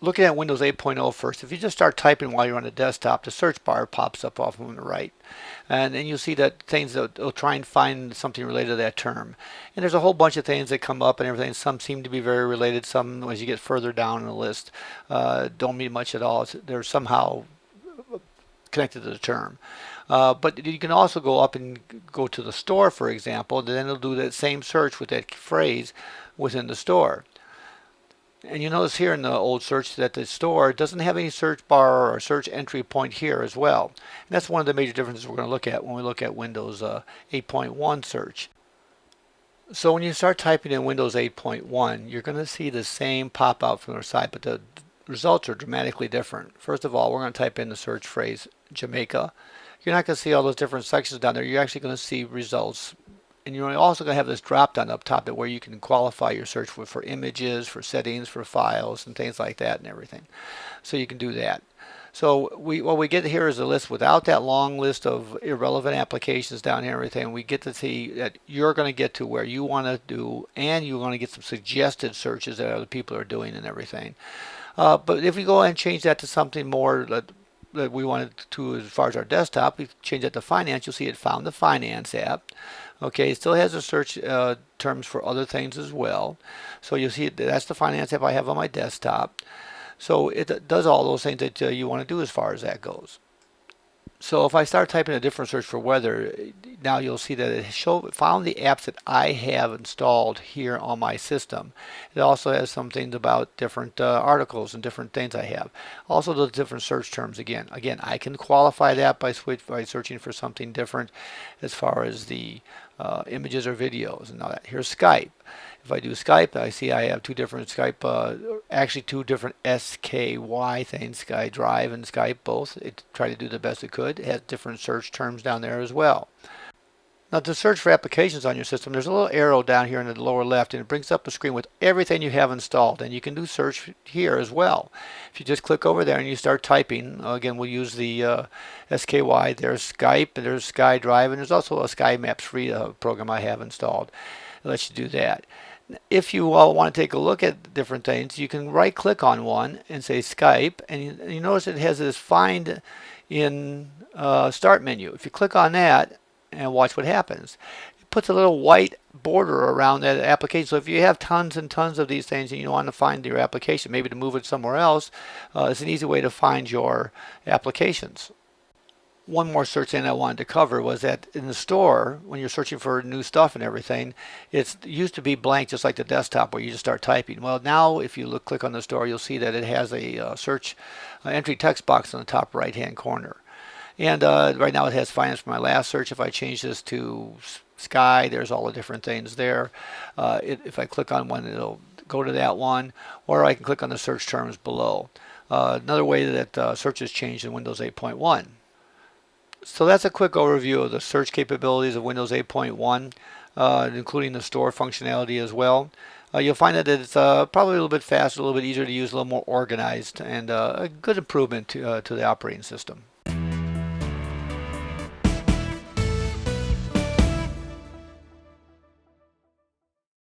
looking at Windows 8.0 first, if you just start typing while you're on the desktop, the search bar pops up off on the right. And then you'll see that things that will try and find something related to that term. And there's a whole bunch of things that come up and everything. Some seem to be very related. Some, as you get further down in the list, don't mean much at all. They're somehow connected to the term. But you can also go up and go to the store, for example, and then it'll do that same search with that phrase within the store. And you notice here in the old search that the store doesn't have any search bar or search entry point here as well. And that's one of the major differences we're going to look at when we look at Windows 8.1 search. So when you start typing in Windows 8.1, you're going to see the same pop out from the side, but the results are dramatically different. First of all, we're going to type in the search phrase Jamaica. You're not going to see all those different sections down there. You're actually going to see results. And you're also going to have this drop down up top where you can qualify your search for images, for settings, for files, and things like that and everything. So you can do that. So what we get here is a list without that long list of irrelevant applications down here and everything. We get to see that you're going to get to where you want to do, and you're going to get some suggested searches that other people are doing and everything. But if we go ahead and change that to something more that we wanted to as far as our desktop, we change that to finance. You'll see it found the finance app. Okay, it still has a search terms for other things as well. So you'll see that's the finance app I have on my desktop. So it does all those things that you want to do as far as that goes. So if I start typing a different search for weather, now you'll see that it found the apps that I have installed here on my system. It also has some things about different articles and different things I have. Also the different search terms again. Again, I can qualify that by searching for something different as far as the images or videos and all that. Here's Skype. If I do Skype, I see I have two different Skype, actually two different SKY things, SkyDrive and Skype both. It tried to do the best it could. It has different search terms down there as well. Now to search for applications on your system, there's a little arrow down here in the lower left and it brings up a screen with everything you have installed, and you can do search here as well. If you just click over there and you start typing, again we'll use the SKY, there's Skype, there's SkyDrive, and there's also a SkyMaps free program I have installed. It lets you do that. If you want to take a look at different things, you can right click on one and say Skype, and you notice it has this find in start menu. If you click on that and watch what happens, it puts a little white border around that application. So if you have tons and tons of these things and you want to find your application, maybe to move it somewhere else, it's an easy way to find your applications. One more search thing I wanted to cover was that in the store, when you're searching for new stuff and everything, it used to be blank just like the desktop where you just start typing. Well, now if you click on the store, you'll see that it has a search entry text box in the top right hand corner. And right now it has finance for my last search. If I change this to Sky, there's all the different things there. If I click on one, it'll go to that one, or I can click on the search terms below. Another way that search has changed in Windows 8.1. So that's a quick overview of the search capabilities of Windows 8.1, including the store functionality as well. You'll find that it's probably a little bit faster, a little bit easier to use, a little more organized, and a good improvement to the operating system.